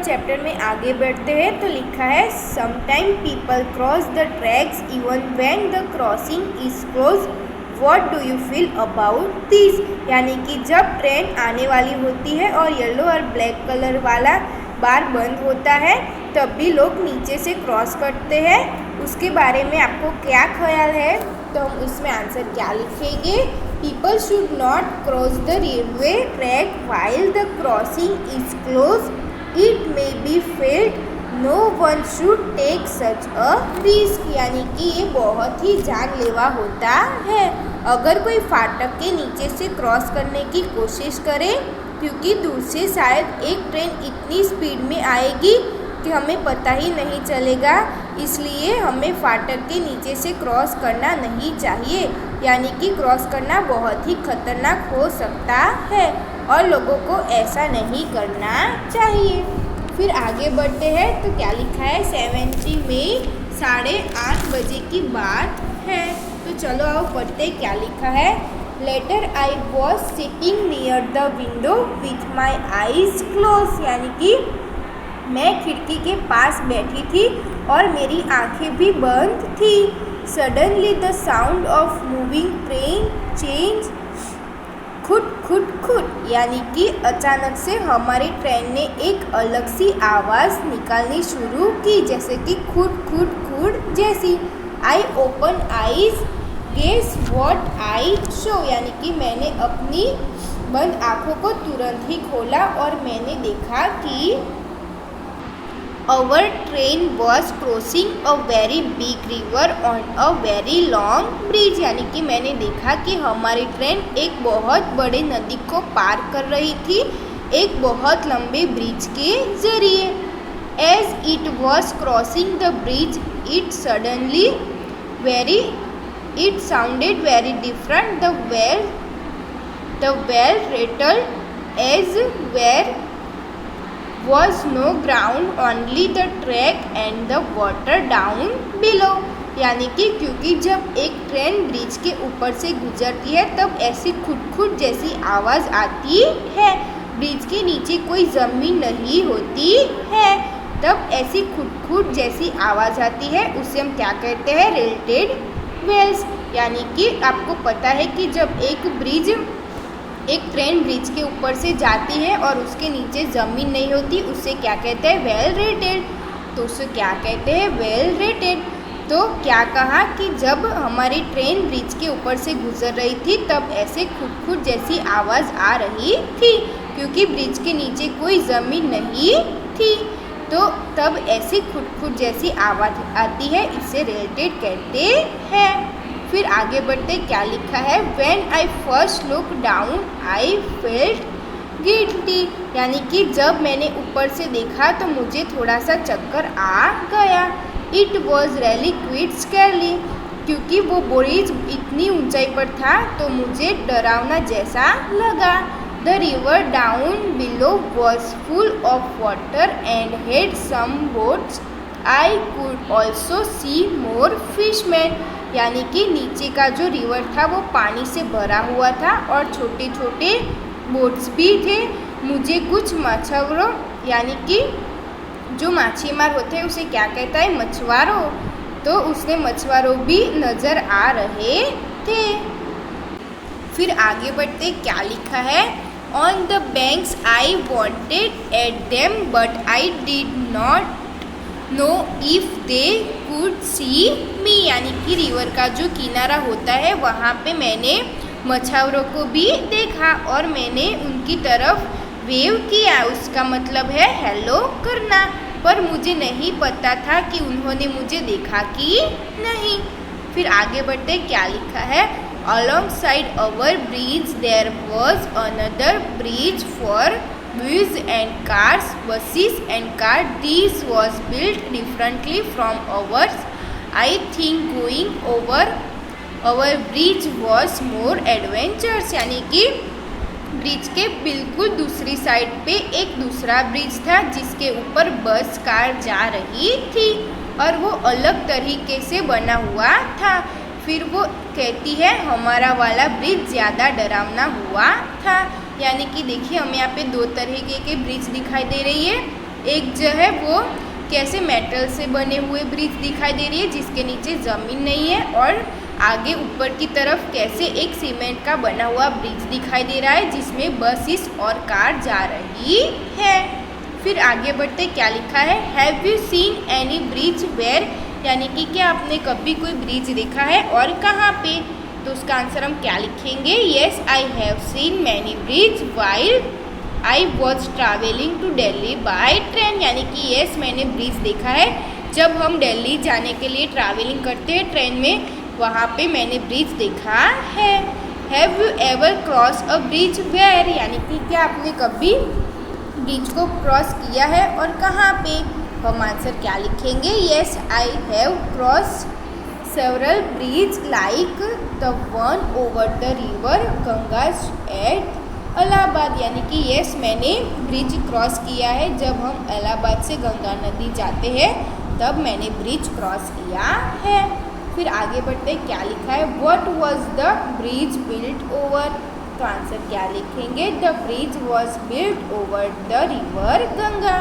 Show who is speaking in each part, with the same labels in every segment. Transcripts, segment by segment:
Speaker 1: Chapter में आगे बढ़ते हैं तो लिखा है sometime people cross the tracks even when the crossing is close, what do you feel about this. यानी कि जब ट्रेन आने वाली होती है और येलो और ब्लैक कलर वाला बार बंद होता है तब भी लोग नीचे से क्रॉस करते हैं, उसके बारे में आपको क्या ख्याल है। तो हम इसमें आंसर क्या लिखेंगे, people should not cross the railway track while the crossing is close, it may be failed, no one should take such a risk. यानी कि ये बहुत ही जानलेवा होता है। अगर कोई फाटक के नीचे से क्रॉस करने की कोशिश करे, क्योंकि दूर से शायद एक ट्रेन इतनी स्पीड में आएगी कि हमें पता ही नहीं चलेगा, इसलिए हमें फाटक के नीचे से क्रॉस करना नहीं चाहिए। यानी कि क्रॉस करना बहुत ही खतरनाक हो सकता है और लोगों को ऐसा नहीं करना चाहिए। फिर आगे बढ़ते हैं तो क्या लिखा है, 70 में 8:30 बजे की बात है। तो चलो आओ पढ़ते क्या लिखा है। Later I was sitting near the window with my eyes close. यानी कि मैं खिड़की के पास बैठी थी और मेरी आंखें भी बंद थी। Suddenly the sound of moving train change, खुट खुट खुट। यानी कि अचानक से हमारी ट्रेन ने एक अलग सी आवाज़ निकालनी शुरू की, जैसे कि खुट खुट खुट जैसी। I open eyes, guess what I show. यानी कि मैंने अपनी बंद आँखों को तुरंत ही खोला और मैंने देखा कि Our train was crossing a very big river on a very long bridge। यानी कि मैंने देखा कि हमारी ट्रेन एक बहुत बड़े नदी को पार कर रही थी एक बहुत लंबे ब्रिज के जरिए। As it was crossing the bridge, it sounded very different. The well rattled as where was no ground, only the track and the water down below। यानी कि क्योंकि जब एक ट्रेन ब्रिज के ऊपर से गुजरती है तब ऐसी खुट-खुट जैसी आवाज़ आती है। ब्रिज के नीचे कोई ज़मीन नहीं होती है, तब ऐसी खुट-खुट जैसी आवाज़ आती है, उसे हम क्या कहते हैं, रेल्टेड वेल्स। यानी कि आपको पता है कि जब एक ट्रेन ब्रिज के ऊपर से जाती है और उसके नीचे ज़मीन नहीं होती, उससे क्या कहते हैं, वेल रेटेड। तो उसे क्या कहते हैं, वेल रेटेड। तो क्या कहा कि जब हमारी ट्रेन ब्रिज के ऊपर से गुजर रही थी तब ऐसे खुट-खुट जैसी आवाज़ आ रही थी, क्योंकि ब्रिज के नीचे कोई ज़मीन नहीं थी, तो तब ऐसी खुट-खुट जैसी आवाज़ आती है, इसे रेटेड कहते हैं। फिर आगे बढ़ते क्या लिखा है, When I first looked down, I felt guilty। यानी कि जब मैंने ऊपर से देखा तो मुझे थोड़ा सा चक्कर आ गया। It was really quite scary। क्योंकि वो ब्रिज इतनी ऊंचाई पर था तो मुझे डरावना जैसा लगा। The river down below was full of water and had some boats। I could also see more fishermen। यानी कि नीचे का जो रिवर था वो पानी से भरा हुआ था और छोटे छोटे बोट्स भी थे। मुझे कुछ मछुआरों, यानी कि जो मछीमार होते हैं उसे क्या कहता है, मछुआरों, तो उसने मछुआरों भी नज़र आ रहे थे। फिर आगे बढ़ते क्या लिखा है, on the banks I wanted at them but I did not know if they could see me. यानी कि रिवर का जो किनारा होता है वहाँ पे मैंने मछुआरों को भी देखा और मैंने उनकी तरफ वेव किया, उसका मतलब है हेलो करना, पर मुझे नहीं पता था कि उन्होंने मुझे देखा कि नहीं। फिर आगे बढ़ते क्या लिखा है, alongside our bridge there was another bridge for wheels and cars, buses and cars. This was built differently from ours. I think going over our bridge was more adventurous। यानी कि ब्रिज के बिल्कुल दूसरी साइड पे एक दूसरा bridge था जिसके ऊपर बस कार जा रही थी और वो अलग तरीके से बना हुआ था। फिर वो कहती है हमारा वाला ब्रिज ज़्यादा डरावना हुआ था। यानी कि देखिए हमें यहाँ पे दो तरीके के ब्रिज दिखाई दे रही है, एक जो है वो कैसे मेटल से बने हुए ब्रिज दिखाई दे रही है जिसके नीचे ज़मीन नहीं है, और आगे ऊपर की तरफ कैसे एक सीमेंट का बना हुआ ब्रिज दिखाई दे रहा है जिसमें बसेस और कार जा रही है। फिर आगे बढ़ते क्या लिखा है, have you seen any bridge where, यानी कि क्या आपने कभी कोई ब्रिज देखा है और कहाँ पे। तो उसका आंसर हम क्या लिखेंगे, yes I have seen many bridge while I was travelling to Delhi by train, यानी कि येस मैंने ब्रिज देखा है जब हम दिल्ली जाने के लिए ट्रैवलिंग करते हैं ट्रेन में, वहाँ पे मैंने ब्रिज देखा है। Have you ever cross a bridge where, यानी कि क्या आपने कभी ब्रिज को क्रॉस किया है और कहाँ पे। हम आंसर क्या लिखेंगे, yes I have cross several bridge like the one over the river Ganga at Allahabad, यानी कि येस मैंने ब्रिज क्रॉस किया है जब हम इलाहाबाद से गंगा नदी जाते हैं तब मैंने ब्रिज क्रॉस किया है। फिर आगे बढ़ते क्या लिखा है, what was the bridge built over. तो आंसर क्या लिखेंगे, the bridge was built over the river Ganga.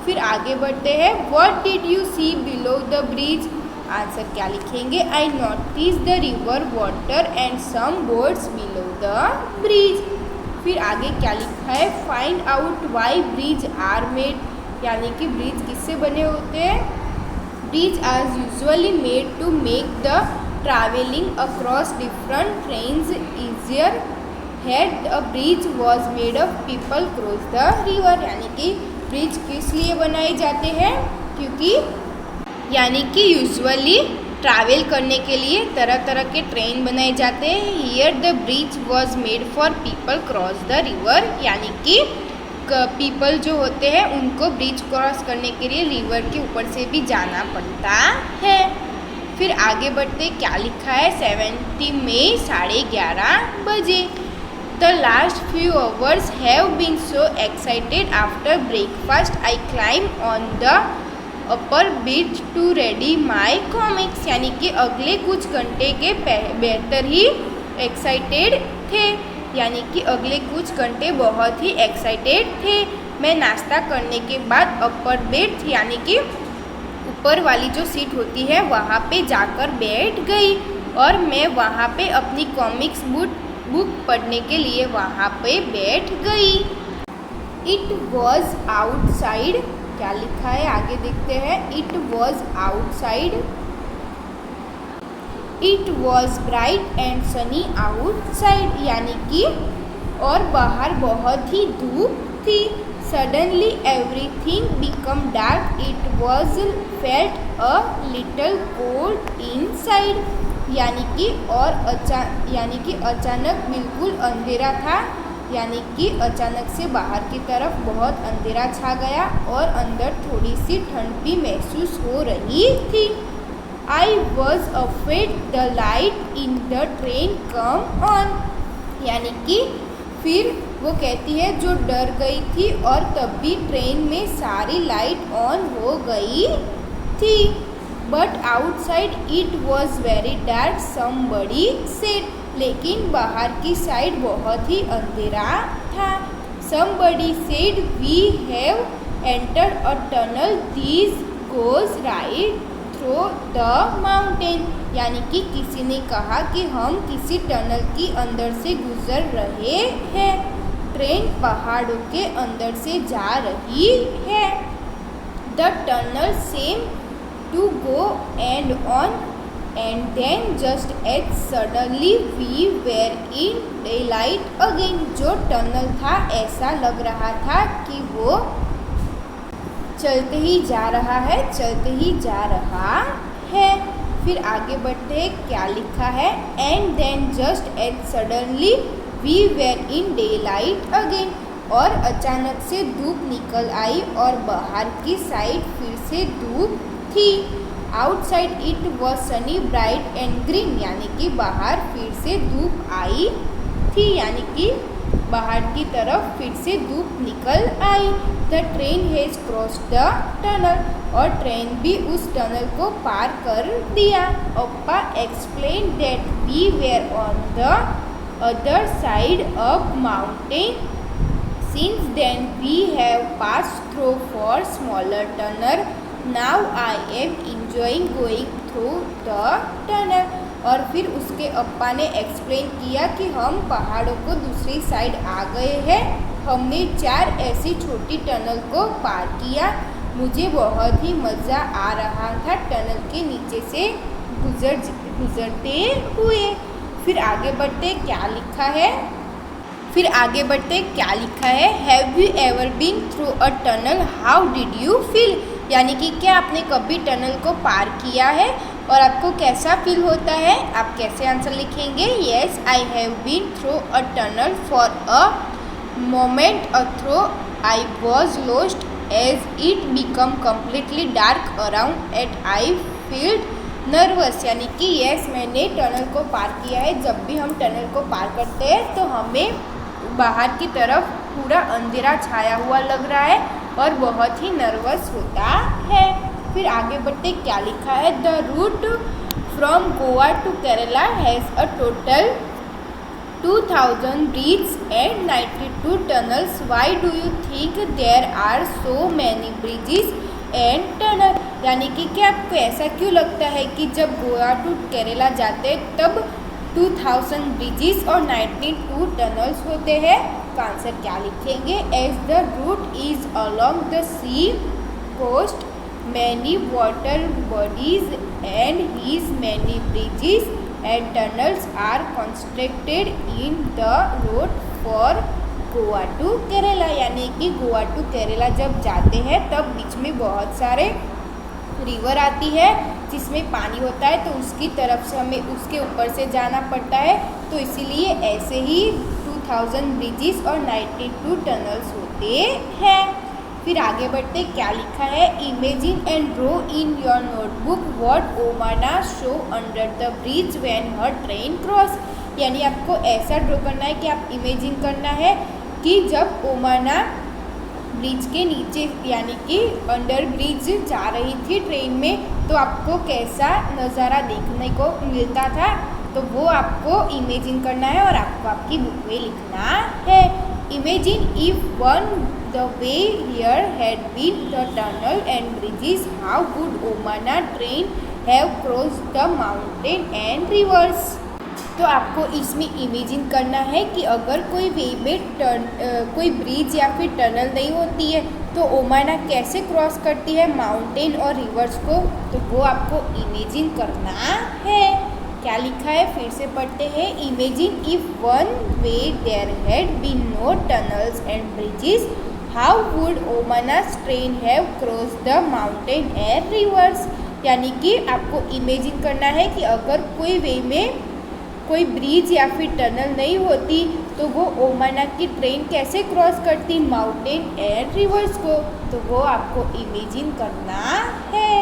Speaker 1: फिर आगे बढ़ते हैं, what did you see below the bridge. Answer क्या लिखेंगे, I notice the river water and some boats below the bridge. फिर आगे क्या लिखा है, find out why bridge are made, यानी कि ब्रिज किससे बने होते हैं। Bridge are usually made to make the travelling across different trains easier, had a bridge was made of people cross the river, यानी कि ब्रिज किस लिए बनाए जाते हैं, क्योंकि यानी कि यूजुअली ट्रैवल करने के लिए तरह तरह के ट्रेन बनाए जाते हैं। Here the bridge was made for people cross the river, यानी कि पीपल जो होते हैं उनको ब्रिज क्रॉस करने के लिए रिवर के ऊपर से भी जाना पड़ता है। फिर आगे बढ़ते क्या लिखा है, 70 मई 11:30 बजे। The last few hours have been so excited after breakfast I climb on the upper bridge to ready my comics, यानी कि अगले कुछ घंटे के बेहतर ही एक्साइटेड थे, यानी कि अगले कुछ घंटे बहुत ही एक्साइटेड थे। मैं नाश्ता करने के बाद अपर बेड यानी कि ऊपर वाली जो सीट होती है वहाँ पे जाकर बैठ गई और मैं वहाँ पे अपनी कॉमिक्स बुक पढ़ने के लिए वहाँ पे बैठ गई। इट वॉज आउटसाइड, क्या लिखा है आगे देखते हैं, it was outside, it was bright and Sunny outside, यानी कि और बाहर बहुत ही धूप थी। Suddenly everything become dark, it was felt a little cold inside, यानी कि अचानक बिल्कुल अंधेरा था, यानी कि अचानक से बाहर की तरफ बहुत अंधेरा छा गया और अंदर थोड़ी सी ठंड भी महसूस हो रही थी। I was afraid the light in the train come on, यानी कि फिर वो कहती है जो डर गई थी और तब भी ट्रेन में सारी लाइट ऑन हो गई थी। But outside it was very dark, somebody said, लेकिन बाहर की साइड बहुत ही अंधेरा था। Somebody said we have entered a tunnel, this goes right through the mountain, यानी कि किसी ने कहा कि हम किसी टनल की अंदर से गुजर रहे हैं, ट्रेन पहाड़ों के अंदर से जा रही है। The tunnel seemed to go and on and then just as suddenly we were in daylight again, जो टनल था ऐसा लग रहा था कि वो चलते ही जा रहा है, चलते ही जा रहा है। फिर आगे बढ़ते क्या लिखा है, and then just as suddenly we were in daylight again, और अचानक से धूप निकल आई और बाहर की साइड फिर से धूप थी। Outside it was Sunny bright and green, यानी कि बाहर फिर से धूप आई थी, यानी कि बाहर की तरफ फिर से धूप निकल आई। The train has cross the tunnel, और ट्रेन भी उस टनल को पार कर दिया। Appa explain that we were on the other side of mountain Since then we have passed through four smaller tunnel. Now I am enjoying going through the tunnel. और फिर उसके अप्पा ने एक्सप्लेन किया कि हम पहाड़ों को दूसरी साइड आ गए हैं। हमने 4 ऐसी छोटी टनल को पार किया। मुझे बहुत ही मज़ा आ रहा था टनल के नीचे से गुजरते हुए। फिर आगे बढ़ते क्या लिखा है have you ever been through a tunnel, how did you feel. यानी कि क्या आपने कभी टनल को पार किया है और आपको कैसा फील होता है। आप कैसे आंसर लिखेंगे। Yes I have been through a tunnel for a moment through I was lost as it become completely dark around at I felt nervous. यानी कि येस मैंने टनल को पार किया है। जब भी हम टनल को पार करते हैं तो हमें बाहर की तरफ पूरा अंधेरा छाया हुआ लग रहा है और बहुत ही नर्वस होता है। फिर आगे बढ़ते क्या लिखा है। The route from Goa to Kerala has a total 2000 bridge and 92 tunnels. Why do you think there are so many bridges and tunnel. यानी कि क्या आपको ऐसा क्यों लगता है कि जब गोवा टू केरला जाते हैं तब 2000 ब्रिजेस और 92 टनल्स होते हैं। तो आंसर क्या लिखेंगे। As the route is along the sea coast many water bodies and his many bridges and tunnels are constructed in the road for Goa to Kerala. यानी कि गोवा टू केरला जब जाते हैं तब बीच में बहुत सारे रिवर आती है जिसमें पानी होता है, तो उसकी तरफ से हमें उसके ऊपर से जाना पड़ता है। तो इसीलिए ऐसे ही 2000 ब्रिजेस और 92 टनल्स होते हैं। फिर आगे बढ़ते क्या लिखा है। Imagine and draw in your notebook what Omana show under the bridge when her train cross. यानी आपको ऐसा ड्रॉ करना है कि आप इमेजिन करना है कि जब ओमाना ब्रिज के नीचे यानी कि अंडर ब्रिज जा रही थी ट्रेन में तो आपको कैसा नज़ारा देखने को मिलता था, तो वो आपको इमेजिन करना है और आपको आपकी बुक में लिखना है। Imagine if one the way here had been the tunnel and bridges, how would Omana train have crossed the mountain and rivers। तो आपको इसमें इमेजिन करना है कि अगर कोई वे में कोई ब्रिज या फिर टनल नहीं होती है तो ओमाना कैसे क्रॉस करती है माउंटेन और रिवर्स को, तो वो आपको इमेजिन करना है। क्या लिखा है फिर से पढ़ते हैं। Imagine if one way there had been no tunnels and bridges, how would Omana's train have cross the mountain and rivers. यानी कि आपको इमेजिन करना है कि अगर कोई वे में कोई ब्रिज या फिर टनल नहीं होती तो वो ओमाना की ट्रेन कैसे क्रॉस करती माउंटेन एंड रिवर्स को, तो वो आपको इमेजिन करना है।